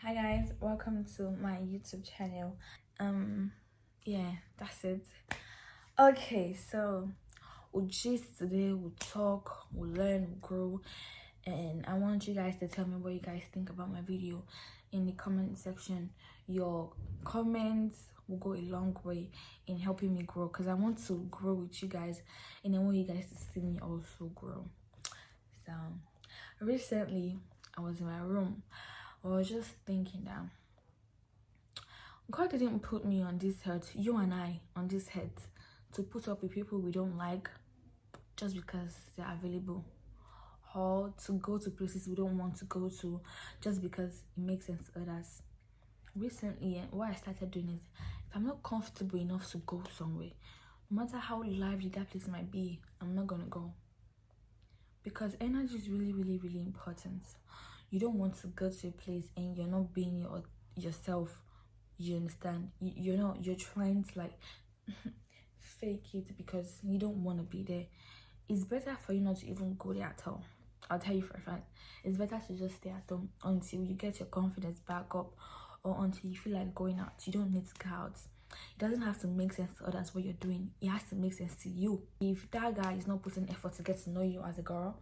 Hi guys, welcome to my YouTube channel. Yeah, that's it. Okay, so we'll gist today, we'll talk, we'll learn, we'll grow, and I want you guys to tell me what you guys think about my video in the comment section. Your comments will go a long way in helping me grow because I want to grow with you guys and I want you guys to see me also grow. So recently I was in my room. I was just thinking that God didn't put me on this earth, you and I on this earth, to put up with people we don't like just because they're available, or to go to places we don't want to go to just because it makes sense to others. Recently, what I started doing is, if I'm not comfortable enough to go somewhere, no matter how lively that place might be, I'm not gonna go. Because energy is really important. You don't want to go to a place and you're not being yourself. You understand? You're trying to like fake it because you don't want to be there. It's better for you not to even go there at all. I'll tell you for a fact. It's better to just stay at home until you get your confidence back up, or until you feel like going out. You don't need to go out. It doesn't have to make sense to others what you're doing. It has to make sense to you. If that guy is not putting effort to get to know you as a girl,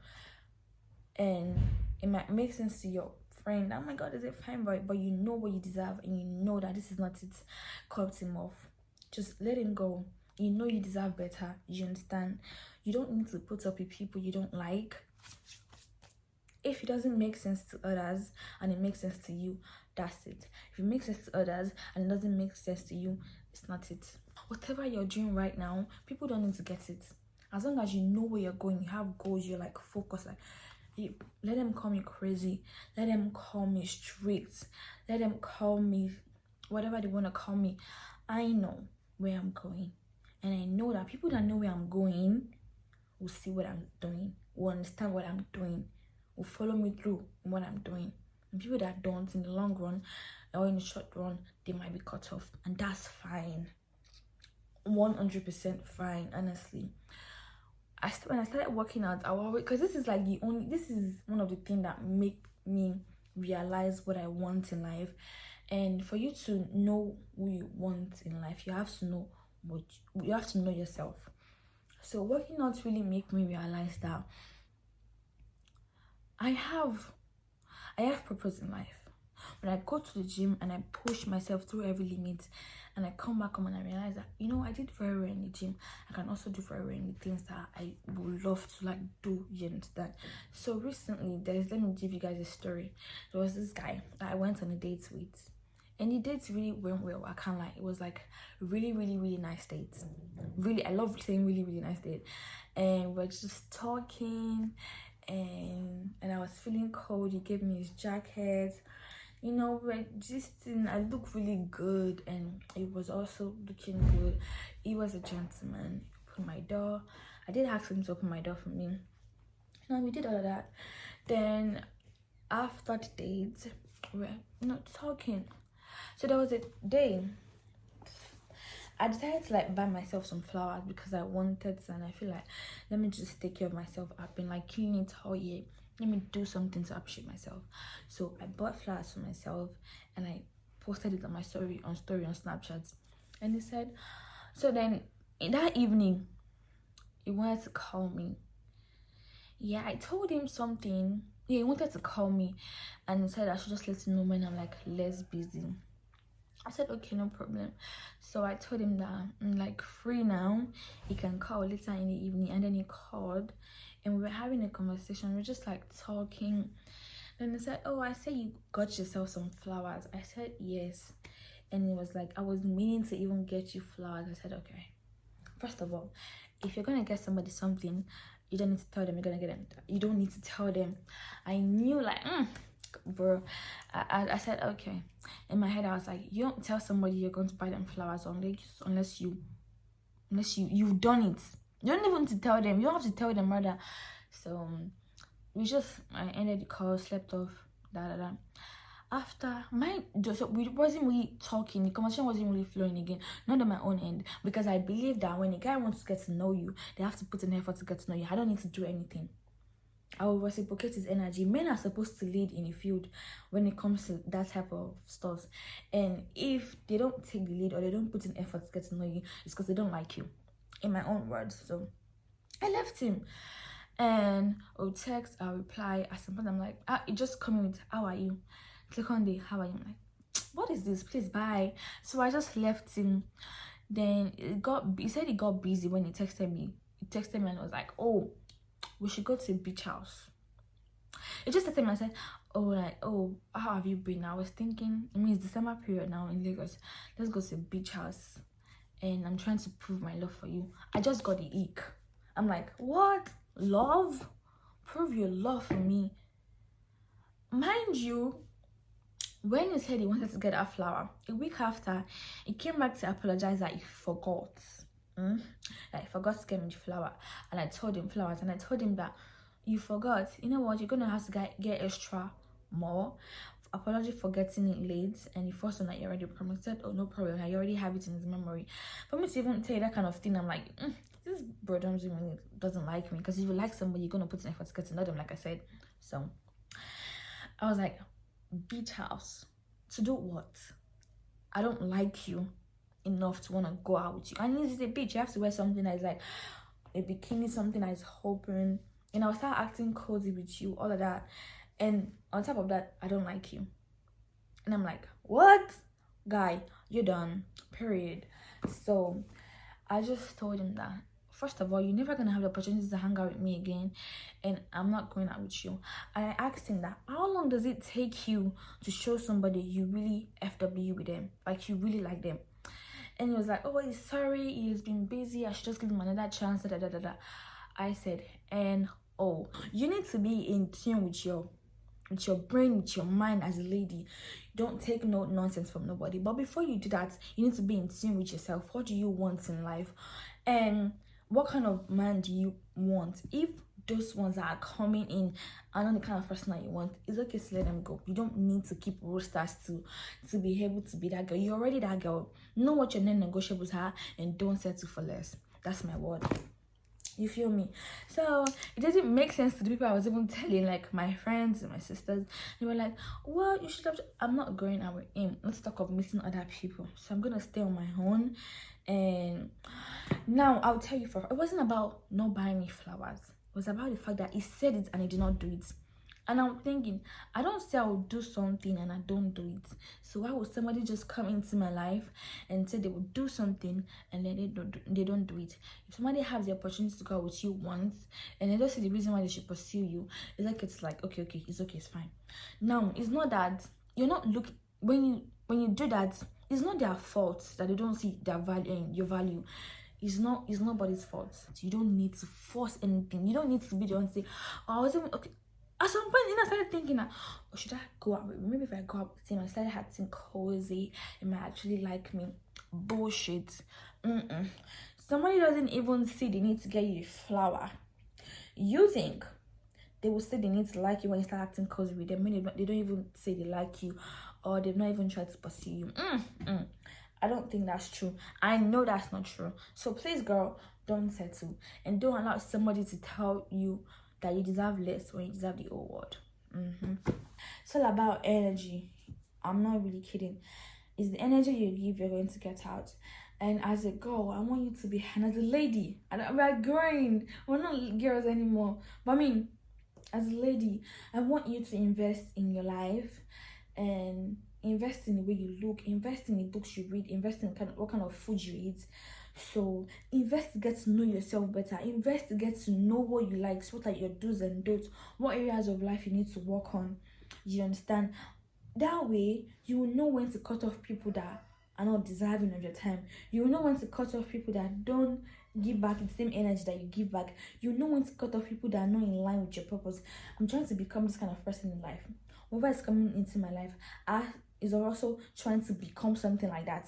and it might make sense to your friend, oh my god, is it fine, but you know what you deserve and you know that this is not it, cut him off. Just let him go. You know you deserve better. You understand? You don't need to put up with people you don't like. If it doesn't make sense to others and it makes sense to you, that's it. If it makes sense to others and it doesn't make sense to you, it's not it. Whatever you're doing right now, people don't need to get it. As long as you know where you're going, you have goals, you're like focused, like let them call me crazy, let them call me strict, let them call me whatever they want to call me. I know where I'm going, and I know that people that know where I'm going will see what I'm doing, will understand what I'm doing, will follow me through what I'm doing. And people that don't, in the long run or in the short run, they might be cut off, and that's fine. 100% fine, honestly. When I started working out, I always, because this is one of the things that make me realize what I want in life. And for you to know who you want in life, you have to know you have to know yourself. So working out really make me realize that I have purpose in life. When I go to the gym and I push myself through every limit, and I come back home and I realize that, I did very well in the gym, I can also do very well in the things that I would love to like do, you understand? So recently, let me give you guys a story. There was this guy that I went on a date with, and the dates really went well, I can't lie. It was like really nice dates. Really, I love saying really nice date. And we're just talking, and I was feeling cold. He gave me his jacket. We're gisting. I look really good, and it was also looking good. He was a gentleman. He opened my door. I did ask him to open my door for me. We did all of that. Then after the date, we're not talking. So there was a day I decided to like buy myself some flowers because I wanted to, and I feel like, let me just take care of myself. I've been like killing it all year. Let me do something to appreciate myself. So I bought flowers for myself and I posted it on my story on Snapchat. And he said, so then in that evening, he wanted to call me. Yeah, I told him something. Yeah, he wanted to call me, and he said I should just let him know when I'm like less busy. I said, okay, no problem. So I told him that I'm like free now. He can call later in the evening. And then he called and we were having a conversation. We were just like talking. Then he said, oh, I said you got yourself some flowers. I said, yes. And he was like, I was meaning to even get you flowers. I said, okay. First of all, if you're going to get somebody something, you don't need to tell them you're going to get them. You don't need to tell them. I knew like, bro. I said, okay. In my head, I was like, you don't tell somebody you're going to buy them flowers unless you've done it. You don't even need to tell them. You don't have to tell them rather. So I ended the call, slept off, After we wasn't really talking. The conversation wasn't really flowing again. Not on my own end, because I believe that when a guy wants to get to know you, they have to put an effort to get to know you. I don't need to do anything. I will reciprocate his energy. Men are supposed to lead in the field when it comes to that type of stuff. And if they don't take the lead or they don't put in effort to get to know you, it's because they don't like you. In my own words. So I left him. And I'll text, I'll reply. At some point, I'm like, it just coming with, how are you? Second day, how are you? I'm like, what is this? Please, bye. So I just left him. Then he said he got busy when he texted me. He texted me and I was like, oh, we should go to a beach house. It just texted me and I said, oh, how have you been? I was thinking, I mean, it's December period now in Lagos. Let's go to a beach house. And I'm trying to prove my love for you. I just got the ick. I'm like, what? Love? Prove your love for me. Mind you, when he said he wanted to get a flower, a week after, he came back to apologize that he forgot. That he forgot to get me the flower. And I told him flowers. And I told him that you forgot. You know what? You're going to have to get extra more. Apology for getting it late. And the first one that you already promised, said, oh, no problem. I already have it in his memory. For me to even tell you that kind of thing, I'm like, this bro doesn't like me. Because if you like somebody, you're going to put in effort to get to know them, like I said. So I was like, beach house. To do what? I don't like you enough to want to go out with you. And this is a beach. You have to wear something that is like a bikini, something that is open. And I'll start acting cozy with you, all of that. And on top of that, I don't like you. And I'm like, what? Guy, you're done. Period. So I just told him that, first of all, you're never going to have the opportunity to hang out with me again. And I'm not going out with you. And I asked him that, how long does it take you to show somebody you really FW with them? Like, you really like them? And he was like, oh, he's sorry. He's been busy. I should just give him another chance. Da, da, da, da. I said, you need to be in tune with your brain, with your mind as a lady. Don't take no nonsense from nobody. But before you do that, you need to be in tune with yourself. What do you want in life? And what kind of man do you want? If those ones that are coming in are not the kind of person that you want, it's okay to let them go. You don't need to keep roasters to be able to be that girl. You're already that girl. Know what your non-negotiables are and don't settle for less. That's my word. You feel me? So it didn't make sense to the people I was even telling, like my friends and my sisters. They were like, well, you should have I'm not going out with him. Let's talk of meeting other people. So I'm gonna stay on my own. And now I'll tell you, it wasn't about not buying me flowers. It was about the fact that he said it and he did not do it. And I'm thinking, I don't say I will do something and I don't do it. So why would somebody just come into my life and say they will do something and then they don't do it? If somebody has the opportunity to go out with you once and they don't see the reason why they should pursue you, it's like okay, it's okay, it's fine. Now, it's not that you're not looking, when you do that, it's not their fault that they don't see their value and your value. It's nobody's fault. You don't need to force anything. You don't need to be the one to say, oh, I wasn't okay. At some point, I started thinking that, oh, should I go out with him? Maybe if I go out with him, I started acting cozy, he might actually like me. Bullshit. Somebody doesn't even see the need to get you a flower. You think they will say they need to like you when you start acting cozy with them. They don't even say they like you, or they've not even tried to pursue you. I don't think that's true. I know that's not true. So please, girl, don't settle. And don't allow somebody to tell you that you deserve less when you deserve the whole world. It's all about energy. I'm not really kidding. It's the energy you give, you're going to get out. And as a girl, I want you to be, and as a lady, we're growing. We're not girls anymore. But I mean, as a lady, I want you to invest in your life and invest in the way you look, invest in the books you read, invest in what kind of food you eat. So invest to get to know yourself better. Invest to get to know what you like. So what are your do's and don'ts? What areas of life you need to work on? You understand? That way, you will know when to cut off people that are not deserving of your time. You will know when to cut off people that don't give back the same energy that you give back. You know when to cut off people that are not in line with your purpose. I'm trying to become this kind of person in life. Whoever is coming into my life, is also trying to become something like that.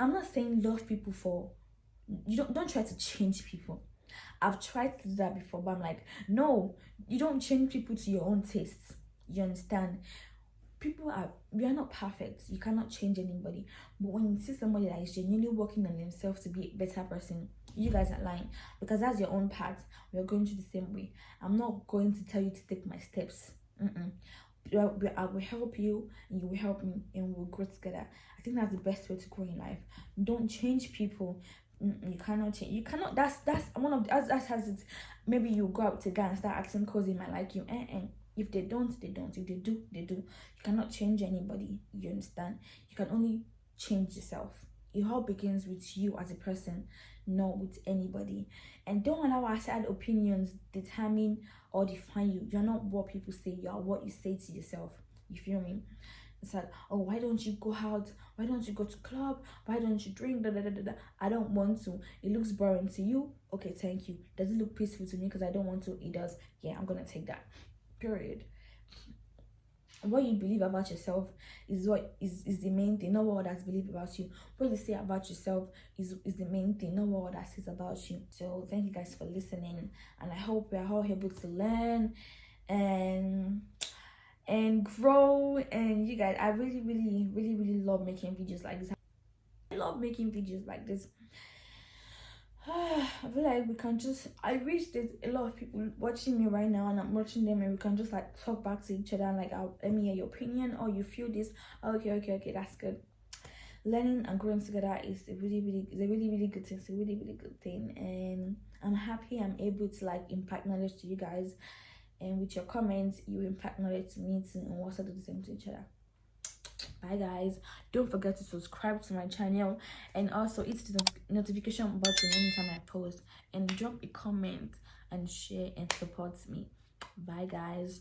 I'm not saying love people for, you don't try to change people. I've tried to do that before, but I'm like, no, you don't change people to your own tastes. You understand? We are not perfect. You cannot change anybody. But when you see somebody that is genuinely working on themselves to be a better person, you guys are lying, because that's your own path. We're going through the same way. I'm not going to tell you to take my steps. I will help you and you will help me, and we'll grow together. I think that's the best way to grow in life. Don't change people. You cannot change. You cannot. That's one of the, as has it. Maybe you go out with a guy and start asking cause they might like you. If they don't, they don't. If they do, they do. You cannot change anybody. You understand? You can only change yourself. It all begins with you as a person, not with anybody. And don't allow outside opinions determine or define you. You're not what people say. You are what you say to yourself. You feel me? It's like, oh, why don't you go out? Why don't you go to club? Why don't you drink? Da, da, da, da, da. I don't want to. It looks boring to you. Okay, thank you. Does it look peaceful to me because I don't want to? It does. Yeah, I'm gonna take that. Period. What you believe about yourself is what is the main thing, not what others believe about you. What you say about yourself is the main thing, not what others says about you. So thank you guys for listening, and I hope we are all able to learn and grow. And you guys, I really love making videos like this. I love making videos like this. I feel like we can just, I wish there's a lot of people watching me right now and I'm watching them, and we can just like talk back to each other and like, let me hear your opinion, or you feel this. Okay, that's good. Learning and growing together is a really good thing. It's a really good thing, and I'm happy I'm able to like impact knowledge to you guys, and with your comments you impact knowledge to me too, and we'll also do the same to each other. Bye guys, don't forget to subscribe to my channel, and also hit the notification button anytime I post, and drop a comment and share and support me. Bye guys.